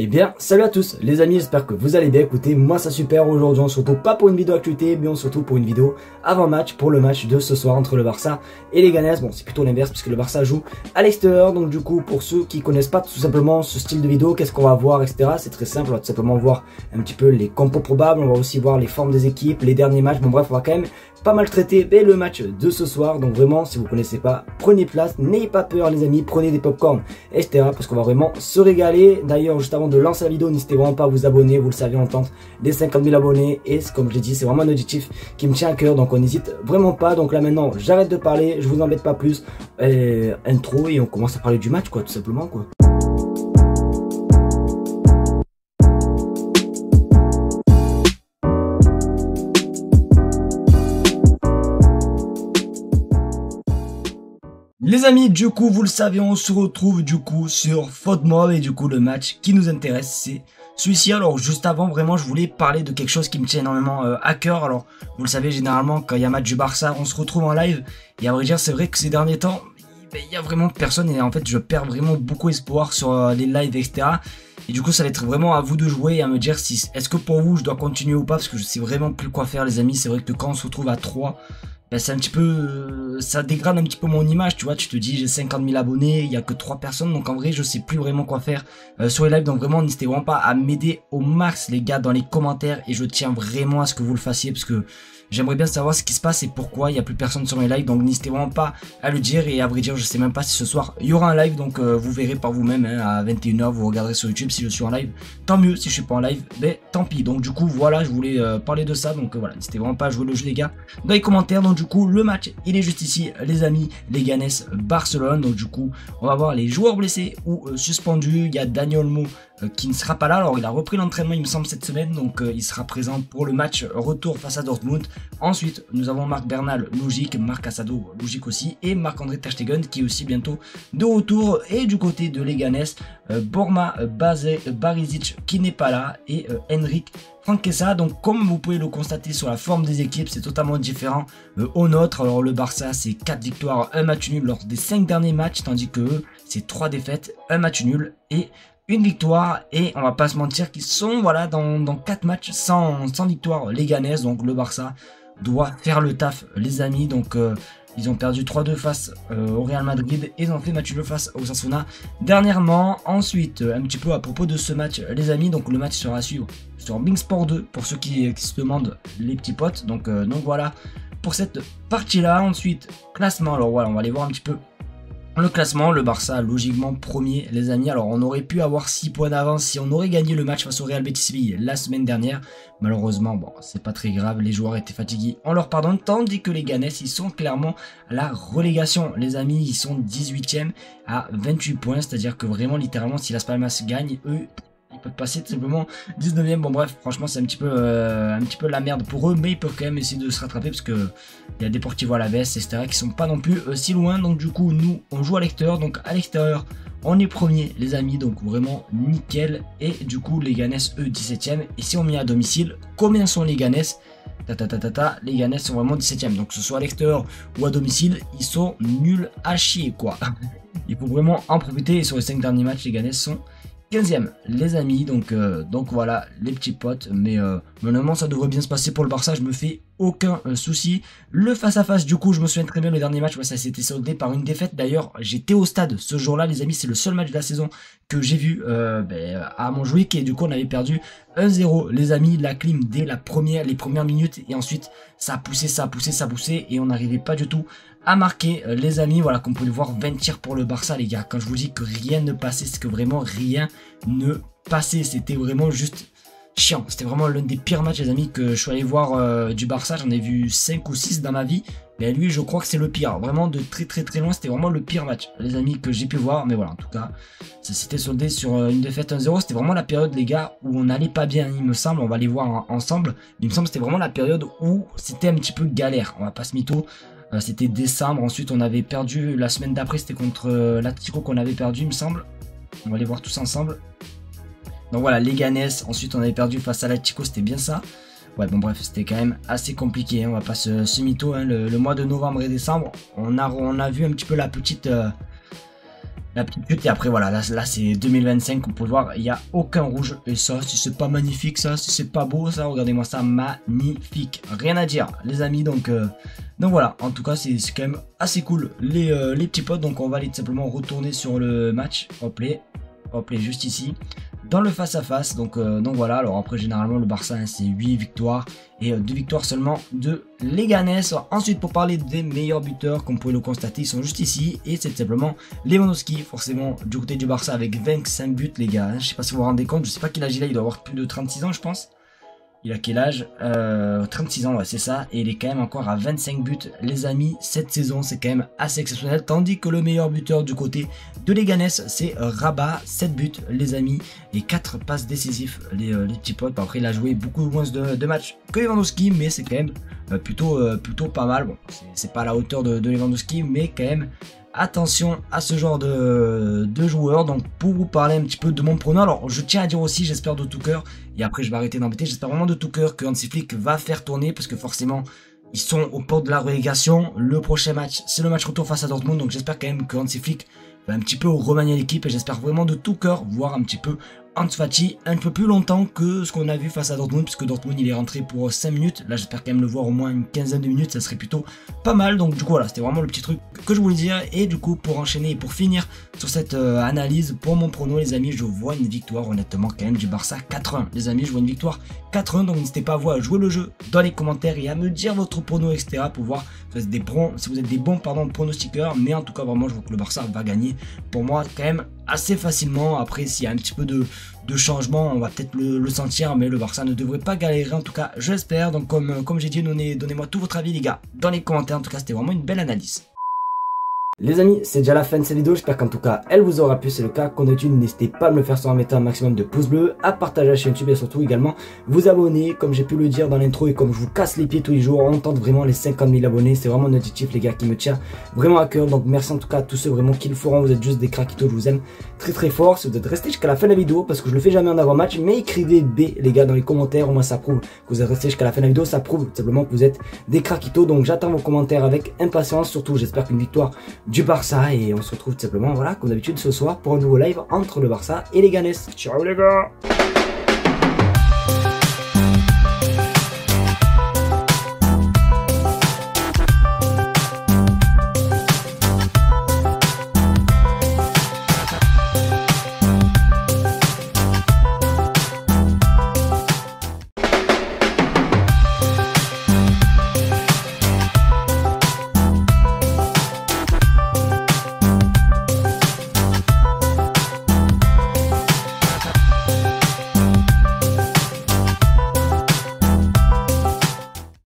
Eh bien, salut à tous les amis, j'espère que vous allez bien. Écoutez, moi ça super. Aujourd'hui on se retrouve pas pour une vidéo actualité, mais on se retrouve pour une vidéo avant-match pour le match de ce soir entre le Barça et les Ganes. Bon, c'est plutôt l'inverse puisque le Barça joue à l'extérieur. Donc du coup, pour ceux qui connaissent pas tout simplement ce style de vidéo, qu'est-ce qu'on va voir, etc. C'est très simple, on va tout simplement voir un petit peu les compos probables, on va aussi voir les formes des équipes, les derniers matchs. Bon bref, on va quand même pas mal traiter le match de ce soir. Donc vraiment, si vous connaissez pas, prenez place, n'ayez pas peur les amis, prenez des popcorn, etc. Parce qu'on va vraiment se régaler. D'ailleurs, juste avant de lancer la vidéo, n'hésitez vraiment pas à vous abonner. Vous le savez, on tente les 50 000 abonnés. Et comme je l'ai dit, c'est vraiment un objectif qui me tient à cœur. Donc on n'hésite vraiment pas. Donc là maintenant, j'arrête de parler, je vous embête pas plus. Intro et on commence à parler du match, quoi, tout simplement, quoi. Les amis, du coup, vous le savez, on se retrouve du coup sur FUTMob et du coup le match qui nous intéresse, c'est celui-ci. Alors juste avant, vraiment, je voulais parler de quelque chose qui me tient énormément à cœur. Alors, vous le savez, généralement, quand il y a match du Barça, on se retrouve en live. Et à vrai dire, c'est vrai que ces derniers temps, il y a vraiment personne et en fait, je perds vraiment beaucoup espoir sur les lives, etc. Et du coup, ça va être vraiment à vous de jouer et à me dire si est-ce que pour vous, je dois continuer ou pas, parce que je sais vraiment plus quoi faire, les amis. C'est vrai que quand on se retrouve à 3... ben c'est un petit peu, ça dégrade un petit peu mon image, tu vois, tu te dis j'ai 50 000 abonnés, il y a que 3 personnes, donc en vrai je sais plus vraiment quoi faire sur les lives, donc vraiment n'hésitez vraiment pas à m'aider au max les gars dans les commentaires, et je tiens vraiment à ce que vous le fassiez, parce que j'aimerais bien savoir ce qui se passe et pourquoi il n'y a plus personne sur mes lives, donc n'hésitez vraiment pas à le dire, et à vrai dire je sais même pas si ce soir il y aura un live, donc vous verrez par vous-même, hein, à 21 h vous regarderez sur YouTube si je suis en live, tant mieux, si je suis pas en live, ben tant pis. Donc du coup voilà, je voulais parler de ça, donc voilà, n'hésitez vraiment pas à jouer le jeu les gars dans les commentaires. Donc du coup le match il est juste ici les amis, les Ganes Barcelone. Donc du coup on va voir les joueurs blessés ou suspendus. Il y a Dani Olmo qui ne sera pas là, alors il a repris l'entraînement il me semble cette semaine, donc il sera présent pour le match retour face à Dortmund. Ensuite nous avons Marc Bernal, logique, Marc Casado, logique aussi, et Marc-André ter Stegen qui est aussi bientôt de retour. Et du côté de les Ganes, Borna Barisic qui n'est pas là, et Henrik Franquesa. Donc comme vous pouvez le constater sur la forme des équipes, c'est totalement différent au nôtre. Alors le Barça c'est 4 victoires, 1 match nul lors des 5 derniers matchs, tandis que eux c'est 3 défaites, 1 match nul et une victoire. Et on va pas se mentir qu'ils sont voilà dans 4 matchs sans victoire les Ganes. Donc le Barça doit faire le taf les amis. Donc ils ont perdu 3-2 face au Real Madrid, et ils ont fait match nul face au Osasuna dernièrement. Ensuite, un petit peu à propos de ce match les amis, donc le match sera à suivre sur Beansport 2 pour ceux qui se demandent les petits potes. Donc voilà pour cette partie là. Ensuite classement, alors voilà, on va aller voir un petit peu le classement. Le Barça logiquement premier les amis. Alors on aurait pu avoir 6 points d'avance si on aurait gagné le match face au Real Betis Séville la semaine dernière. Malheureusement bon, c'est pas très grave, les joueurs étaient fatigués, on leur pardonne. Tandis que les Ganes ils sont clairement à la relégation les amis, ils sont 18e à 28 points, c'est à dire que vraiment littéralement si Las Palmas gagne, eux ils peuvent passer tout simplement 19e. Bon bref, franchement c'est un petit peu la merde pour eux, mais ils peuvent quand même essayer de se rattraper parce que il y a Deportivo Alavés, etc. qui sont pas non plus si loin. Donc du coup nous on joue à l'extérieur, donc à l'extérieur on est premier les amis, donc vraiment nickel. Et du coup les Ganes eux 17e, et si on met à domicile, combien sont les Ganes? Les Ganes sont vraiment 17e, donc que ce soit à l'extérieur ou à domicile, ils sont nuls à chier quoi. Il faut vraiment en profiter, et sur les 5 derniers matchs les Ganes sont 15e les amis. Donc voilà les petits potes, mais normalement ça devrait bien se passer pour le Barça, je me fais aucun souci. Le face à face du coup je me souviens très bien, le dernier match ça s'était soldé par une défaite. D'ailleurs j'étais au stade ce jour là les amis, c'est le seul match de la saison que j'ai vu à Montjuic, et du coup on avait perdu 1-0 les amis, la clim dès les premières minutes, et ensuite ça a poussé et on n'arrivait pas du tout à marquer les amis. Voilà, comme vous pouvez le voir, 20 tirs pour le Barça les gars. Quand je vous dis que rien ne passait, c'est que vraiment rien ne passait, c'était vraiment juste chiant. C'était vraiment l'un des pires matchs les amis que je suis allé voir du Barça. J'en ai vu 5 ou 6 dans ma vie, mais lui je crois que c'est le pire, vraiment de très loin. C'était vraiment le pire match les amis que j'ai pu voir, mais voilà, en tout cas ça s'était soldé sur une défaite 1-0. C'était vraiment la période les gars où on n'allait pas bien, il me semble, on va les voir ensemble, mais il me semble que c'était vraiment la période où c'était un petit peu galère, on va pas se mytho. C'était décembre. Ensuite on avait perdu la semaine d'après, c'était contre l'Atlético qu'on avait perdu il me semble. On va les voir tous ensemble. Donc voilà les Ganes. Ensuite on avait perdu face à l'Atlético, c'était bien ça. Ouais bon bref, c'était quand même assez compliqué, hein. On va pas se mytho, hein. Le mois de novembre et décembre on a vu un petit peu la petite la petite chute. Et après, voilà, là c'est 2025. On peut voir, il n'y a aucun rouge. Et ça, si c'est pas magnifique, ça, si c'est pas beau, ça, regardez-moi ça, magnifique. Rien à dire, les amis. Donc voilà, en tout cas, c'est quand même assez cool, les petits potes. Donc on va aller tout simplement retourner sur le match. Hop les, juste ici. Dans le face-à-face, donc voilà. Alors après, généralement, le Barça, hein, c'est 8 victoires et 2 victoires seulement de Leganés. Ensuite, pour parler des meilleurs buteurs, comme vous pouvez le constater, ils sont juste ici. Et c'est simplement Lewandowski, forcément, du côté du Barça, avec 25 buts, les gars. Hein. Je sais pas si vous vous rendez compte, je sais pas quel âge il a, il doit avoir plus de 36 ans, je pense. Il a quel âge 36 ans, ouais, c'est ça. Et il est quand même encore à 25 buts, les amis. Cette saison, c'est quand même assez exceptionnel. Tandis que le meilleur buteur du côté de Leganés, c'est Rabat. 7 buts, les amis. Et 4 passes décisives, les petits potes. Après, il a joué beaucoup moins de matchs que Lewandowski, mais c'est quand même plutôt pas mal. Bon, c'est pas à la hauteur de Lewandowski, mais quand même... Attention à ce genre de joueurs. Donc pour vous parler un petit peu de mon prono, alors je tiens à dire aussi, j'espère de tout cœur, et après je vais arrêter d'embêter, j'espère vraiment de tout cœur que Hansi Flick va faire tourner, parce que forcément ils sont aux portes de la relégation. Le prochain match, c'est le match retour face à Dortmund, donc j'espère quand même que Hansi Flick va un petit peu remanier l'équipe, et j'espère vraiment de tout cœur voir un petit peu Ansu Fati un peu plus longtemps que ce qu'on a vu face à Dortmund, puisque Dortmund il est rentré pour 5 minutes. Là j'espère quand même le voir au moins une quinzaine de minutes, ça serait plutôt pas mal. Donc du coup voilà, c'était vraiment le petit truc que je voulais dire. Et du coup pour enchaîner et pour finir sur cette analyse, pour mon prono les amis, je vois une victoire honnêtement quand même du Barça 4-1. Les amis, je vois une victoire 4-1, donc n'hésitez pas à vous à jouer le jeu dans les commentaires et à me dire votre prono, etc. pour voir si vous êtes des bons pronostiqueurs. Mais en tout cas vraiment je vois que le Barça va gagner pour moi quand même assez facilement. Après s'il y a un petit peu de changement, on va peut-être le sentir, mais le Barça ne devrait pas galérer, en tout cas j'espère. Donc comme j'ai dit, donnez-moi tout votre avis les gars dans les commentaires. En tout cas c'était vraiment une belle analyse. Les amis, c'est déjà la fin de cette vidéo, j'espère qu'en tout cas elle vous aura plu, c'est le cas. Comme d'habitude, n'hésitez pas à me le faire en mettant un maximum de pouces bleus, à partager la chaîne YouTube et surtout également vous abonner. Comme j'ai pu le dire dans l'intro et comme je vous casse les pieds tous les jours, on tente vraiment les 50 000 abonnés, c'est vraiment un objectif les gars qui me tient vraiment à cœur. Donc merci en tout cas à tous ceux vraiment qui le feront, vous êtes juste des craquitos, je vous aime très très fort. Si vous êtes restés jusqu'à la fin de la vidéo, parce que je le fais jamais en avant-match, mais écrivez B les gars dans les commentaires, au moins ça prouve que vous êtes restés jusqu'à la fin de la vidéo, ça prouve simplement que vous êtes des craquitos. Donc j'attends vos commentaires avec impatience, surtout j'espère qu'une victoire du Barça. Et on se retrouve tout simplement, voilà, comme d'habitude ce soir pour un nouveau live entre le Barça et les Leganés. Ciao les gars!